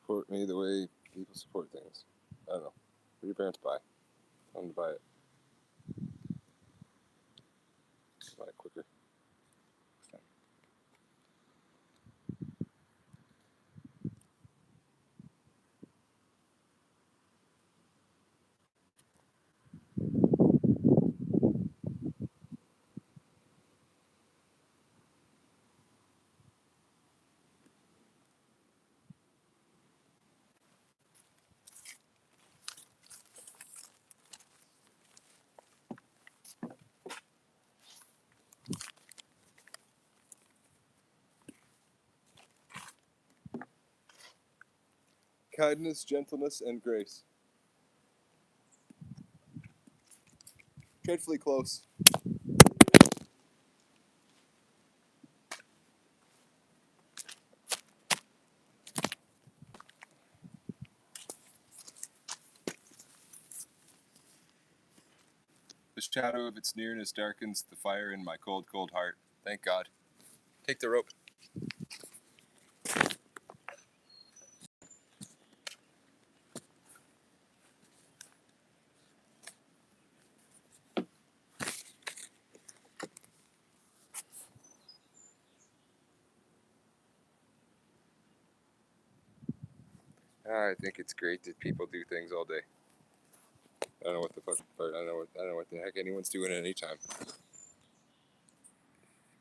support me the way people support things. I don't know. What do your parents buy? Tell them to buy it. Buy it quicker. Kindness, gentleness, and grace. Dreadfully close. The shadow of its nearness darkens the fire in my cold, cold heart. Thank God. Take the rope. I think it's great that people do things all day. I don't know what the fuck. I don't know what the heck anyone's doing at any time.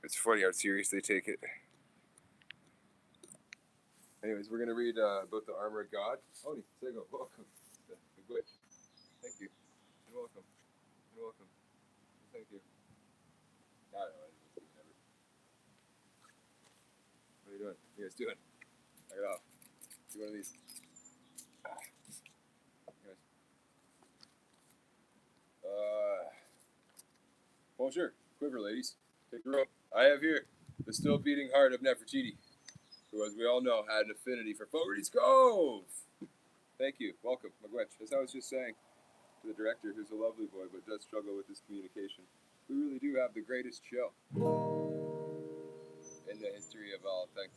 It's funny how serious they take it. Anyways, we're gonna read about the armor of God. Oh, Sego, welcome. The glitch. Thank you. You're welcome. You're welcome. Thank you. I don't know. What are you doing? What are you guys doing? Knock it off. Do one of these. Anyways. Bonjour. Quiver, ladies. Take the rope. I have here the still beating heart of Nefertiti, who, as we all know, had an affinity for Fogarty's Cove. Thank you. Welcome, Magwetch. As I was just saying to the director, who's a lovely boy but does struggle with his communication, we really do have the greatest show in the history of all things.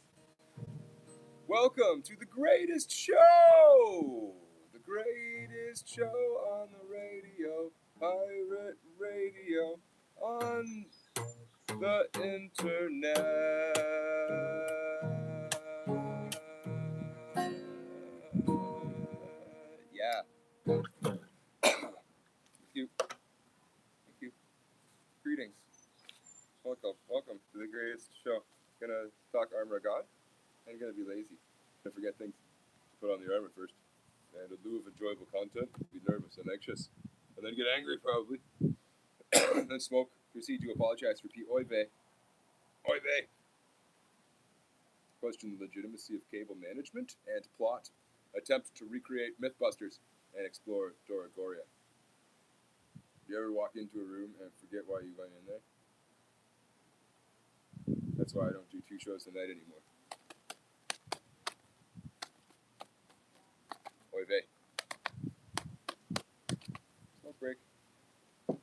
Welcome to the greatest show! The greatest show on the radio, pirate radio, on the internet. Yeah. Thank you. Thank you. Greetings. Welcome to the greatest show. Gonna talk armor of God, and gonna be lazy. Gonna forget things to put on the armor first. And in lieu of enjoyable content, be nervous and anxious, and then get angry probably. Then smoke. Proceed to apologize. Repeat, oy vey. Oy vey. Question the legitimacy of cable management and plot. Attempt to recreate Mythbusters and explore Dorogoria. Do you ever walk into a room and forget why you went in there? That's why I don't do 2 shows a night anymore. Oy vey. Smoke break. What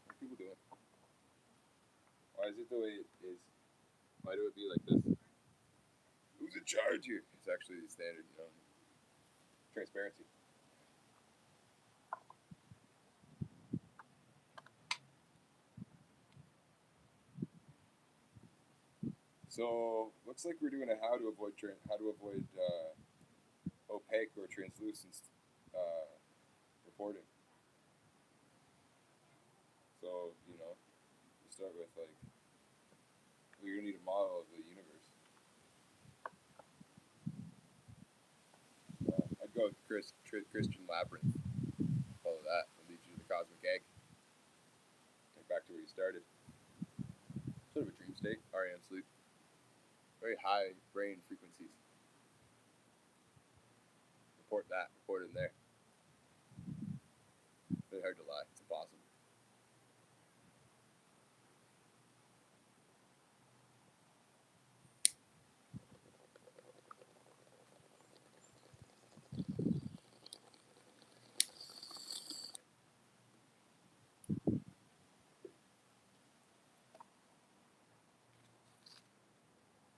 are people doing? Why is it the way it is? Why do it be like this? Who's in charge here? It's actually the standard, transparency. So looks like we're doing a how to avoid opaque or translucent reporting. So you start with you're gonna need a model of the universe. I'd go with Christian Labyrinth. Follow that. It'll lead you to the cosmic egg. Get back to where you started. Sort of a dream state, REM sleep. Very high brain frequencies. Report in there. Very hard to lie. It's impossible.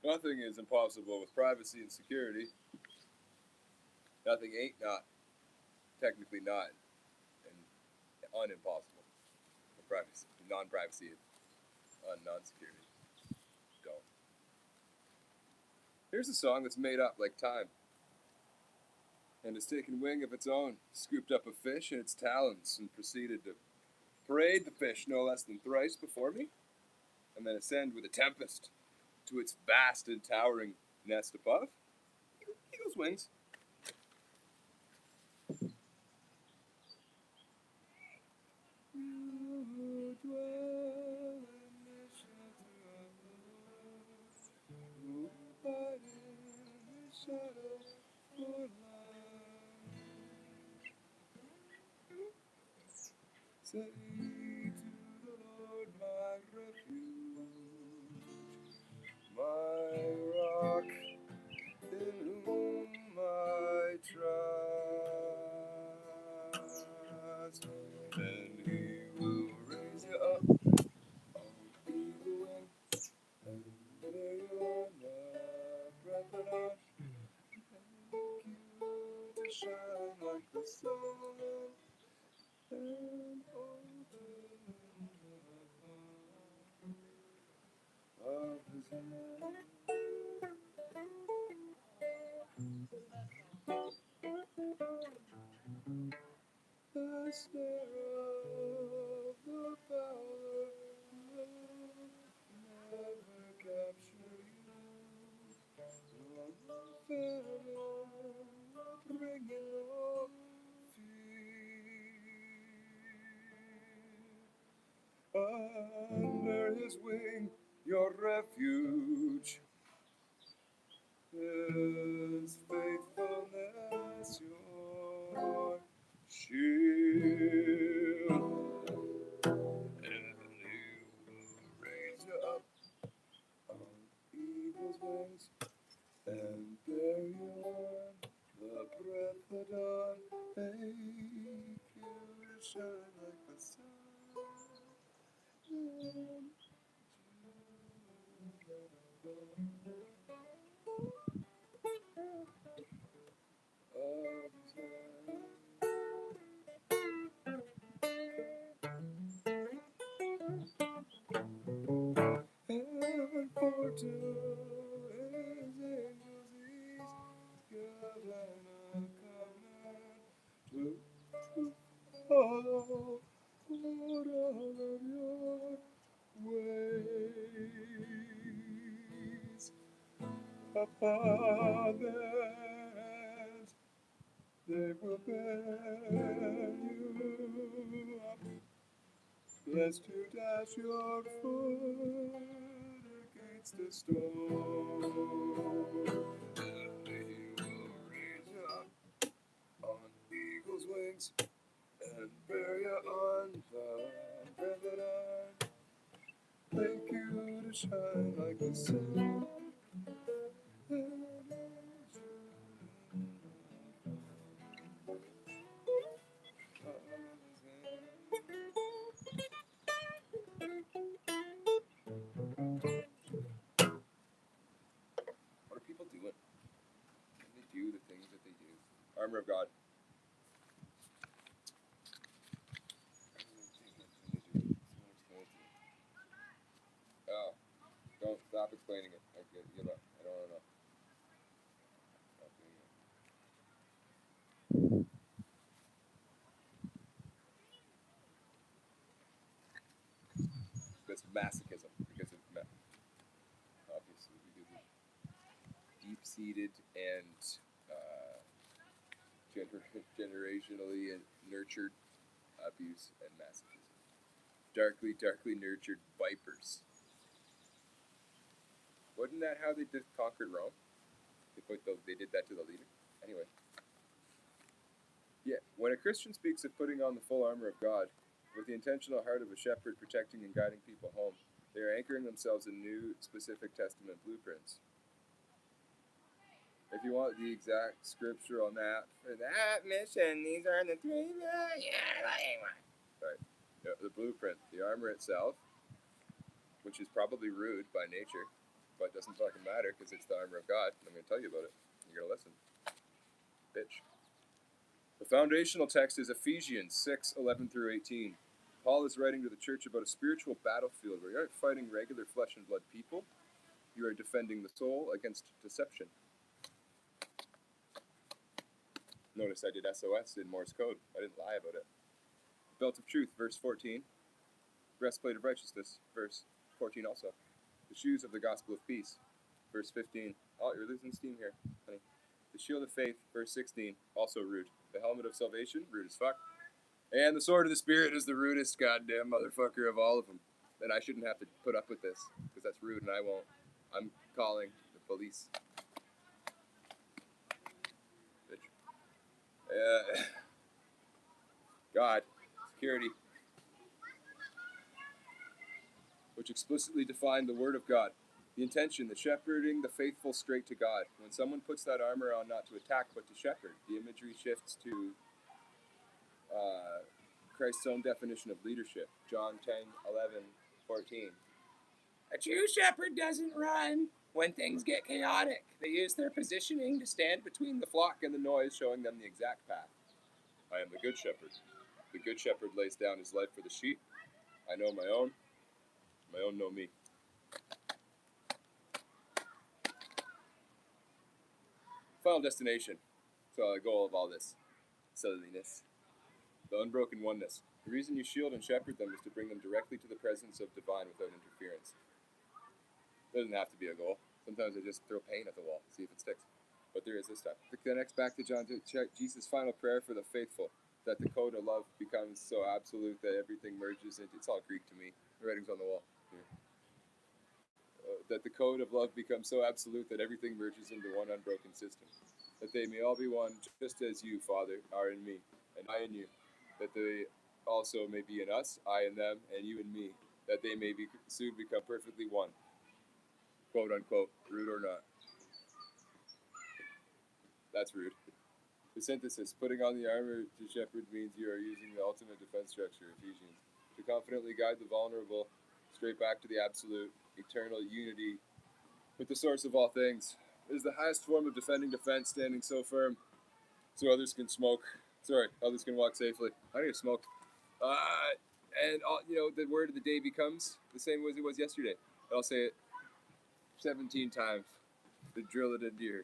Nothing is impossible with privacy and security. Nothing ain't not, technically not, and unimpossible with privacy, non-privacy, and non-security. Go. Here's a song that's made up like time, and has taken wing of its own, scooped up a fish in its talons, and proceeded to parade the fish no less than thrice before me, and then ascend with a tempest to its vast and towering nest above. Eagle's wings. You dwell in the shelter of the Lord, who abide in the shadow for life. Say to the Lord, my refuge, my rock, in whom I trust. Then he will raise you up on eagle wings, and bear you on the breath of life, make you to shine like the sun, and open the palm of his hand. The snare of the fowler will never capture you. No famine will bring you no fear. Under his wing, your refuge, his faithfulness, your shield, and he will raise you up on eagle's wings and bear you on the breath of dawn, make you to shine like the sun. Of his hand. And for to his angels he's given a command to follow all of your ways. Upon their hands they will bear you up, lest you dash your foot against a stone. And he will raise you up on eagle's wings and bear you on the breath of make you to shine like the sun. What are people doing? When they do the things that they do. Armor of God. Oh, don't stop explaining it. I give up. I don't want to know. Stop doing it. That's masochism because of obviously because of deep-seated and generationally and nurtured abuse and masochism. Darkly nurtured vipers. Wasn't that how they conquered Rome? They did that to the leader. Anyway. Yeah, when a Christian speaks of putting on the full armor of God, with the intentional heart of a shepherd protecting and guiding people home, they are anchoring themselves in New Specific Testament blueprints. If you want the exact scriptural map for that mission, these are the 3 Right. The blueprint, the armor itself, which is probably rude by nature, but it doesn't fucking matter because it's the armor of God. I'm going to tell you about it. You're going to listen. Bitch. The foundational text is Ephesians 6:11 through 18. Paul is writing to the church about a spiritual battlefield where you aren't fighting regular flesh and blood people. You are defending the soul against deception. Notice I did SOS in Morse code. I didn't lie about it. Belt of truth, verse 14. Breastplate of righteousness, verse 14 also. The shoes of the gospel of peace, verse 15. Oh, you're losing steam here, honey. The shield of faith, verse 16, also rude. The helmet of salvation, rude as fuck. And the sword of the Spirit is the rudest goddamn motherfucker of all of them. And I shouldn't have to put up with this, because that's rude and I won't. I'm calling the police. Bitch. God, security. Which explicitly defined the Word of God. The intention, the shepherding the faithful straight to God. When someone puts that armor on not to attack but to shepherd, the imagery shifts to Christ's own definition of leadership. John 10:11-14. A true shepherd doesn't run when things get chaotic. They use their positioning to stand between the flock and the noise, showing them the exact path. I am the good shepherd. The good shepherd lays down his life for the sheep. I know my own know me. Final destination. So the goal of all this silliness. The unbroken oneness. The reason you shield and shepherd them is to bring them directly to the presence of divine without interference. It doesn't have to be a goal. Sometimes I just throw paint at the wall, see if it sticks. But there is this time. It connects back to John, Jesus' final prayer for the faithful, that the code of love becomes so absolute that everything merges into, it's all Greek to me, the writing's on the wall. That the code of love becomes so absolute that everything merges into one unbroken system. That they may all be one, just as you, Father, are in me, and I in you. That they also may be in us, I in them, and you in me. That they may be soon become perfectly one. Quote unquote, rude or not. That's rude. The synthesis, putting on the armor to shepherd means you are using the ultimate defense structure, Ephesians, to confidently guide the vulnerable straight back to the absolute, eternal unity with the source of all things. It is the highest form of defending defense, standing so firm so others can others can walk safely. I need to smoke. And the word of the day becomes the same as it was yesterday. I'll say it 17 times to drill it into your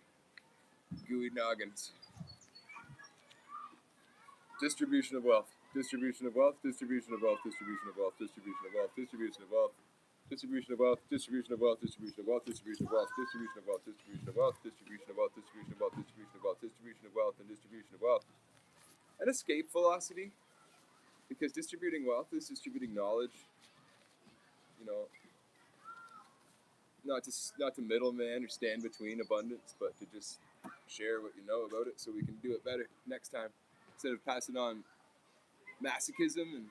gooey noggins. Distribution of wealth. Distribution of wealth. Distribution of wealth. Distribution of wealth. Distribution of wealth. Distribution of wealth. Distribution of wealth. Distribution of wealth. Distribution of wealth. Distribution of wealth. Distribution of wealth. Distribution of wealth. Distribution of wealth. Distribution of wealth. Distribution of wealth. Distribution of wealth. And distribution of wealth. And escape velocity, because distributing wealth is distributing knowledge. Not to middleman or stand between abundance, but to just share what you know about it so we can do it better next time, instead of passing on masochism and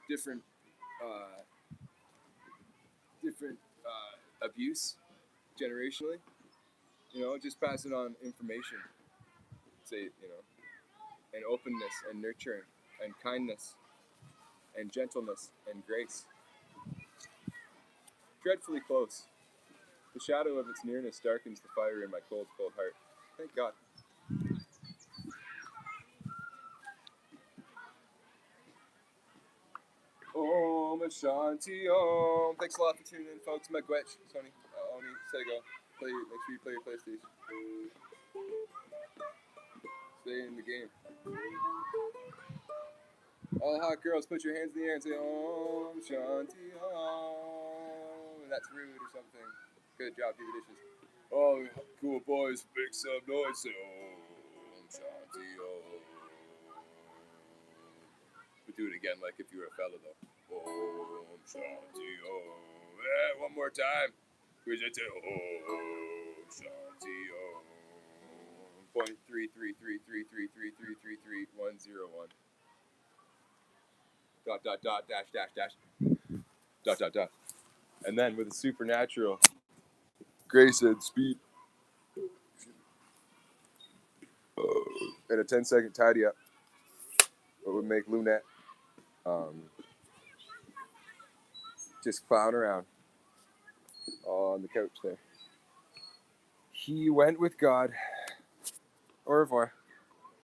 different abuse generationally. Just passing on information. And openness and nurturing and kindness and gentleness and grace. Dreadfully close. The shadow of its nearness darkens the fire in my cold, cold heart. Thank God. Om Shanti Om. Thanks a lot for tuning in, folks. Megwetch, Sony, Oni, Sego. Make sure you play your PlayStation. Stay in the game. All the hot girls, put your hands in the air and say Om Shanti Om. And that's rude or something. Good job, do the dishes. Oh, cool boys, make some noise. Say Om Shanti Om. But do it again like if you were a fella, though. Om Shanti Om. One more time. Where's it? Om Shanti Om. 0.3333333333101. ... ... ... And then with a supernatural grace and speed and a 10-second tidy up, what would make Lunette just clown around on the couch there. he went with God. Au revoir.